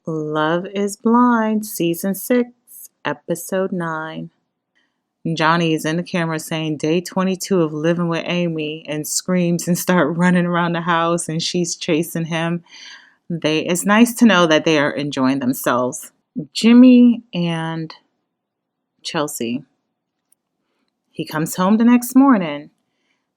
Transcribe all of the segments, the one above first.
Love is Blind, Season 6, Episode 9. Johnny is in the camera saying day 22 of living with Amy and screams and start running around the house and she's chasing him. It's nice to know that they are enjoying themselves. Jimmy and Chelsea. He comes home the next morning.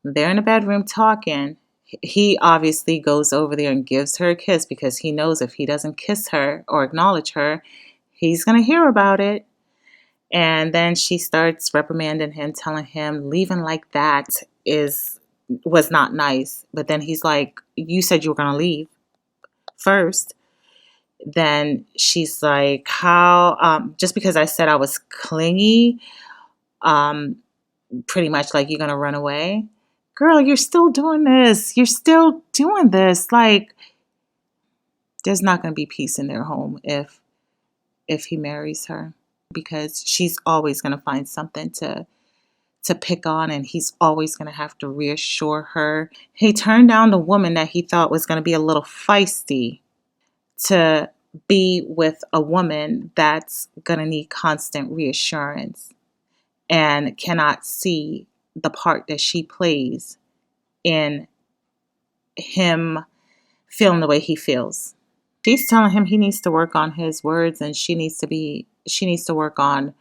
They're in the bedroom talking. He obviously goes over there and gives her a kiss because he knows if he doesn't kiss her or acknowledge her, he's going to hear about it. And then she starts reprimanding him, telling him leaving like that was not nice. But then he's like, you said you were going to leave first. Then she's like, how, just because I said I was clingy, pretty much like you're going to run away. Girl, you're still doing this. You're still doing this. Like, there's not going to be peace in their home if he marries her, because she's always going to find something to pick on, and he's always going to have to reassure her. He turned down the woman that he thought was going to be a little feisty to be with a woman that's going to need constant reassurance and cannot see the part that she plays in him feeling the way he feels. She's telling him he needs to work on his words, and she needs to work on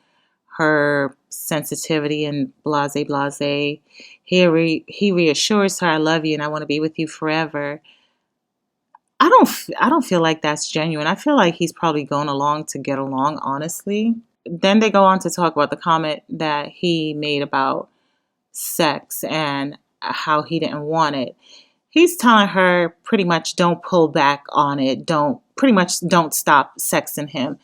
her sensitivity and blase. He reassures her, I love you and I want to be with you forever. I don't feel like that's genuine. I feel like he's probably going along to get along, honestly. Then they go on to talk about the comment that he made about sex and how he didn't want it. He's telling her pretty much don't pull back on it. Don't stop sexing him.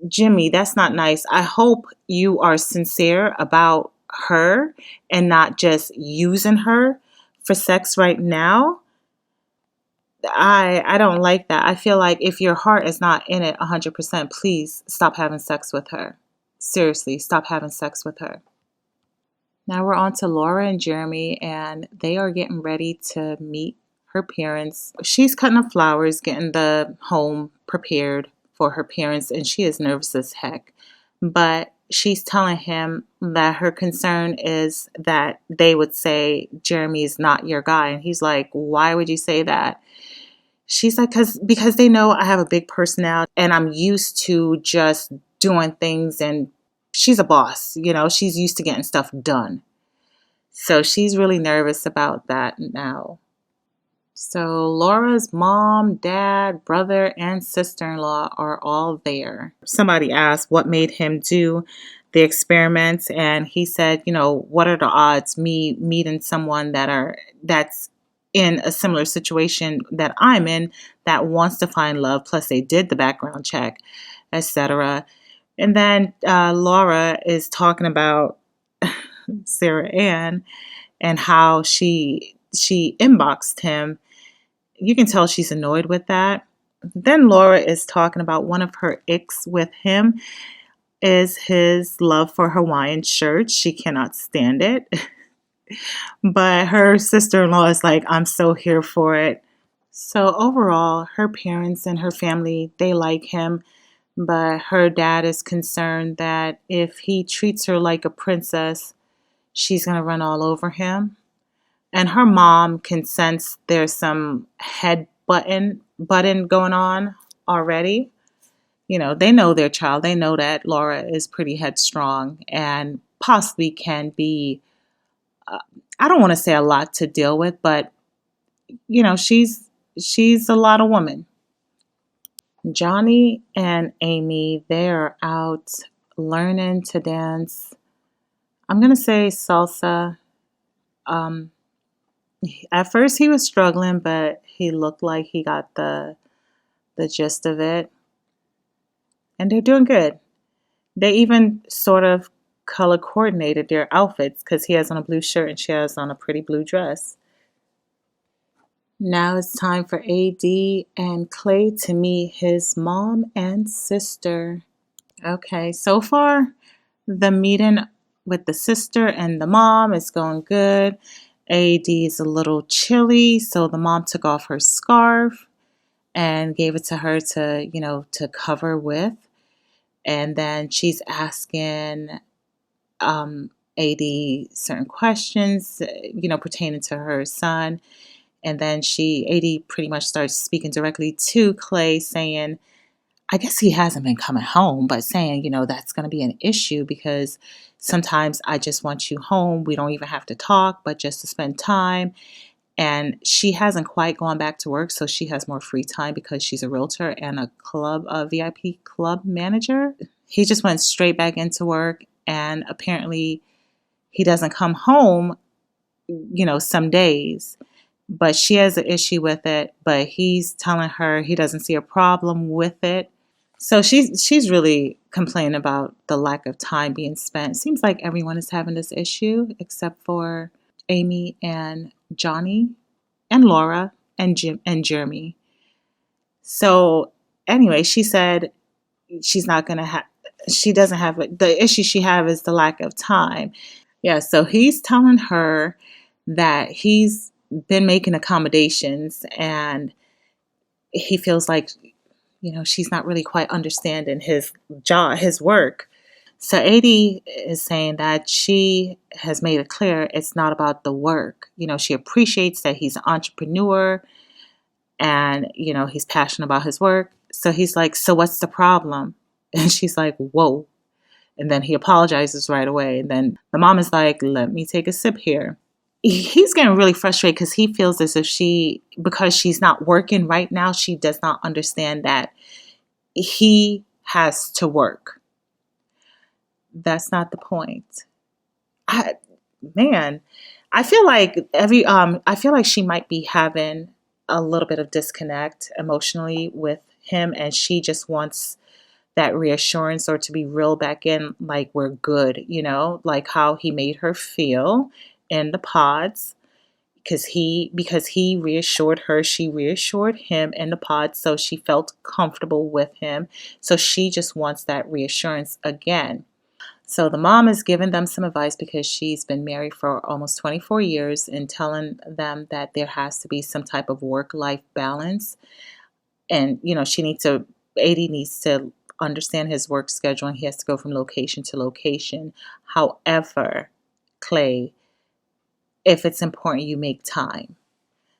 Jimmy, that's not nice. I hope you are sincere about her and not just using her for sex right now. I don't like that. I feel like if your heart is not in it 100%, please stop having sex with her. Seriously, stop having sex with her. Now we're on to Laura and Jeremy, and they are getting ready to meet her parents. She's cutting up flowers, getting the home prepared for her parents, and she is nervous as heck. But she's telling him that her concern is that they would say Jeremy is not your guy. And he's like, why would you say that? She's like, because they know I have a big personality and I'm used to just doing things, and she's a boss, she's used to getting stuff done. So she's really nervous about that now. So Laura's mom, dad, brother, and sister-in-law are all there. Somebody asked what made him do the experiments, and he said, what are the odds me meeting someone that's in a similar situation that I'm in that wants to find love, plus they did the background check, etc. And then Laura is talking about Sarah Ann and how she inboxed him. You can tell she's annoyed with that. Then Laura is talking about one of her icks with him is his love for Hawaiian shirts. She cannot stand it. But her sister-in-law is like, I'm so here for it. So overall, her parents and her family, they like him. But her dad is concerned that if he treats her like a princess, she's going to run all over him. And her mom can sense there's some head button going on already. They know their child. They know that Laura is pretty headstrong and possibly can be, I don't want to say a lot to deal with, but, she's a lot of woman. Johnny and Amy, they're out learning to dance. I'm going to say salsa. At first he was struggling, but he looked like he got the gist of it. And they're doing good. They even sort of color coordinated their outfits because he has on a blue shirt and she has on a pretty blue dress. Now it's time for AD and Clay to meet his mom and sister. Okay, so far the meeting with the sister and the mom is going good. AD is a little chilly, so the mom took off her scarf and gave it to her to, to cover with. And then she's asking AD certain questions, pertaining to her son. And then AD pretty much starts speaking directly to Clay, saying, I guess he hasn't been coming home, but saying, that's going to be an issue because sometimes I just want you home. We don't even have to talk, but just to spend time. And she hasn't quite gone back to work, so she has more free time because she's a realtor and a VIP club manager. He just went straight back into work, and apparently he doesn't come home, some days. But she has an issue with it, but he's telling her he doesn't see a problem with it. So she's really complaining about the lack of time being spent. Seems like everyone is having this issue except for Amy and Johnny and Laura and Jim and Jeremy. So anyway, she said she's not going to have, she doesn't have it. The issue she have is the lack of time. Yeah. So he's telling her that he's been making accommodations and he feels like, she's not really quite understanding his job, his work. So AD is saying that she has made it clear it's not about the work. She appreciates that he's an entrepreneur and, he's passionate about his work. So he's like, so what's the problem? And she's like, whoa. And then he apologizes right away. And then the mom is like, let me take a sip here. He's getting really frustrated because he feels as if because she's not working right now, she does not understand that he has to work. That's not the point. I feel like I feel like she might be having a little bit of disconnect emotionally with him, and she just wants that reassurance or to be reeled back in, like we're good, like how he made her feel in the pods. Because he reassured her, she reassured him in the pod, so she felt comfortable with him. So she just wants that reassurance again. So the mom is giving them some advice because she's been married for almost 24 years and telling them that there has to be some type of work-life balance. And, AD needs to understand his work schedule and he has to go from location to location. However, Clay, if it's important, you make time.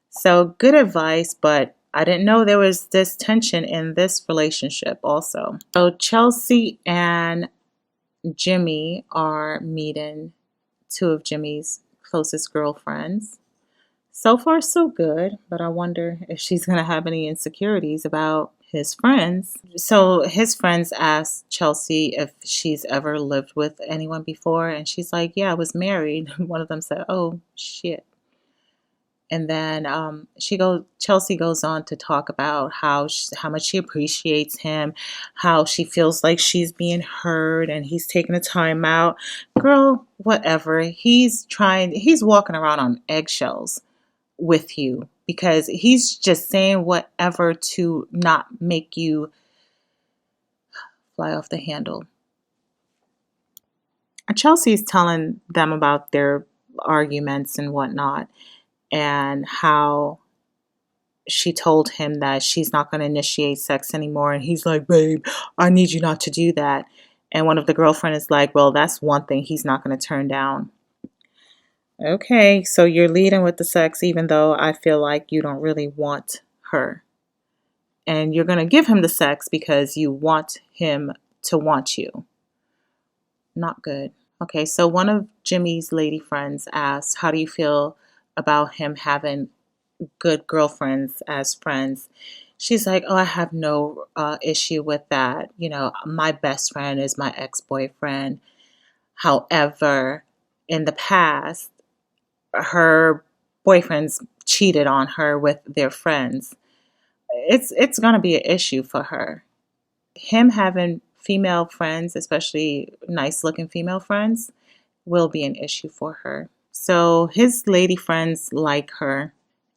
So good advice, but I didn't know there was this tension in this relationship also. So Chelsea and Jimmy are meeting two of Jimmy's closest girlfriends. So far, so good, but I wonder if she's going to have any insecurities about his friends. So his friends asked Chelsea if she's ever lived with anyone before, and she's like, yeah, I was married. One of them said, oh, shit. And then Chelsea goes on to talk about how much she appreciates him, how she feels like she's being heard and he's taking the time out. Girl, whatever. He's walking around on eggshells with you because he's just saying whatever to not make you fly off the handle. And Chelsea's telling them about their arguments and whatnot and how she told him that she's not going to initiate sex anymore. And he's like, babe, I need you not to do that. And one of the girlfriend is like, well, that's one thing he's not going to turn down. Okay, so you're leading with the sex even though I feel like you don't really want her. And you're going to give him the sex because you want him to want you. Not good. Okay, so one of Jimmy's lady friends asked, how do you feel about him having good girlfriends as friends? She's like, oh, I have no issue with that. My best friend is my ex-boyfriend. However, in the past, her boyfriends cheated on her with their friends. It's going to be an issue for her. Him having female friends, especially nice looking female friends, will be an issue for her. So his lady friends like her.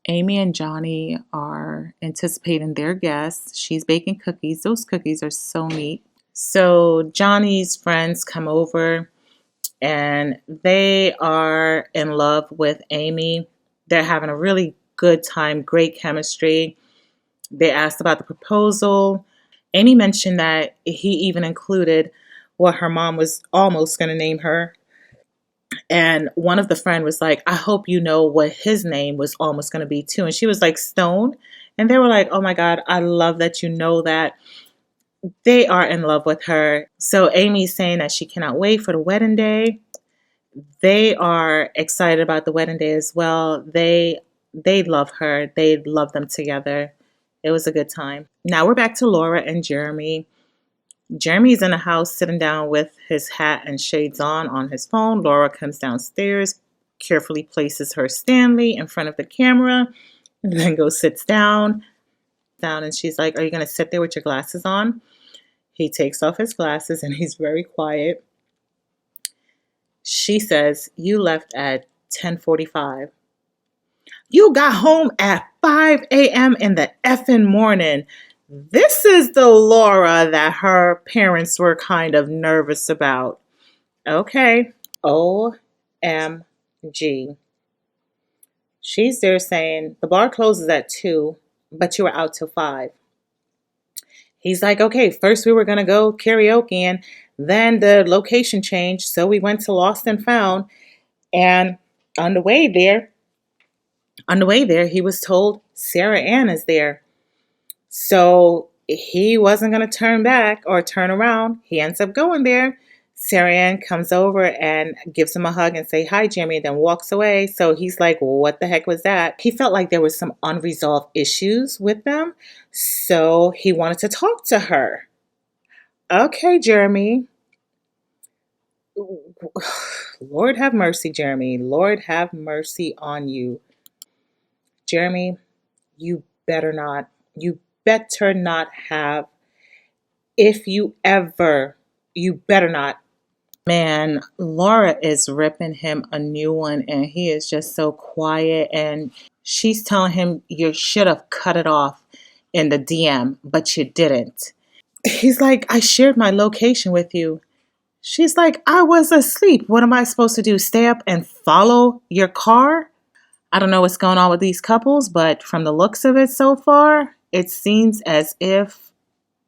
Amy and Johnny are anticipating their guests. She's baking cookies. Those cookies are so neat. So Johnny's friends come over and they are in love with Amy. They're having a really good time, great chemistry. They asked about the proposal. Amy mentioned that he even included what her mom was almost going to name her. And one of the friend was like, I hope you know what his name was almost going to be too. And she was like, Stone. And they were like, oh my God, I love that you know that. They are in love with her. So Amy's saying that she cannot wait for the wedding day. They are excited about the wedding day as well. They love her. They love them together. It was a good time. Now we're back to Laura and Jeremy. Jeremy's in the house sitting down with his hat and shades on his phone. Laura comes downstairs, carefully places her Stanley in front of the camera, and then goes sits down, and she's like, are you going to sit there with your glasses on? He takes off his glasses and he's very quiet. She says, you left at 10:45. You got home at 5 a.m. in the effing morning. This is the Laura that her parents were kind of nervous about. Okay. OMG. She's there saying, the bar closes at 2, but you were out till 5. He's like, okay, first we were going to go karaoke and then the location changed. So we went to Lost and Found. And on the way there, he was told Sarah Ann is there. So he wasn't going to turn back or turn around. He ends up going there. Sarah Ann comes over and gives him a hug and say, hi, Jimmy, then walks away. So he's like, well, what the heck was that? He felt like there was some unresolved issues with them. So he wanted to talk to her. Okay, Jeremy. Lord have mercy, Jeremy. Lord have mercy on you. Jeremy, you better not have. If you ever, you better not. Man, Laura is ripping him a new one and he is just so quiet, and she's telling him you should have cut it off in the DM, but you didn't. He's like, I shared my location with you. She's like, I was asleep. What am I supposed to do? Stay up and follow your car? I don't know what's going on with these couples, but from the looks of it so far, it seems as if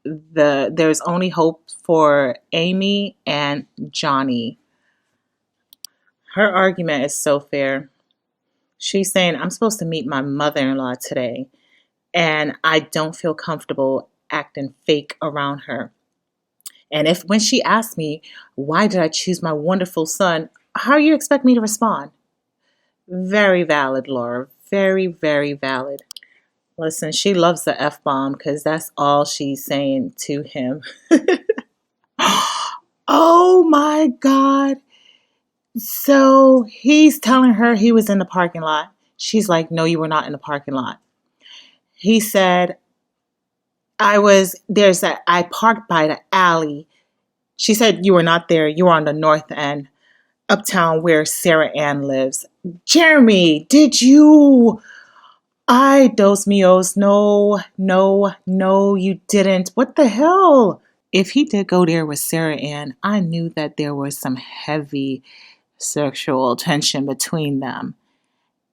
there's only hope for Amy and Johnny. Her argument is so fair. She's saying, I'm supposed to meet my mother-in-law today, and I don't feel comfortable acting fake around her. And if when she asked me, why did I choose my wonderful son, how you expect me to respond? Very valid, Laura. Very, very valid. Listen, she loves the F-bomb because that's all she's saying to him. Oh my God. So he's telling her he was in the parking lot. She's like, no, you were not in the parking lot. He said, I parked by the alley. She said, you were not there. You were on the north end, uptown where Sarah Ann lives. Jeremy, did you? Ay, dos míos. No, you didn't. What the hell? If he did go there with Sarah Ann, I knew that there was some heavy sexual tension between them.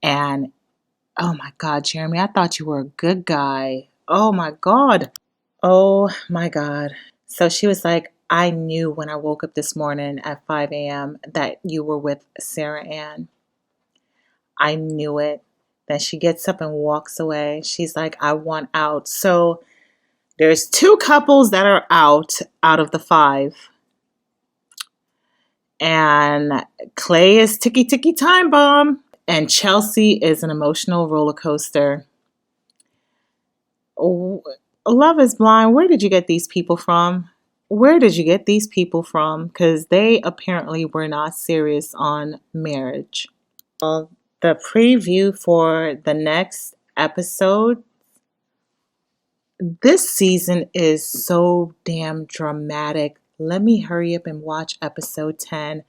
And oh my God, Jeremy, I thought you were a good guy. Oh my God. Oh my God. So she was like, I knew when I woke up this morning at 5 a.m. that you were with Sarah Ann. I knew it. Then she gets up and walks away. She's like, I want out. So there's 2 couples that are out of the 5. And Clay is ticky time bomb. And Chelsea is an emotional roller coaster. Oh, Love is Blind. Where did you get these people from? Because they apparently were not serious on marriage. Well, the preview for the next episode. This season is so damn dramatic. Let me hurry up and watch episode 10.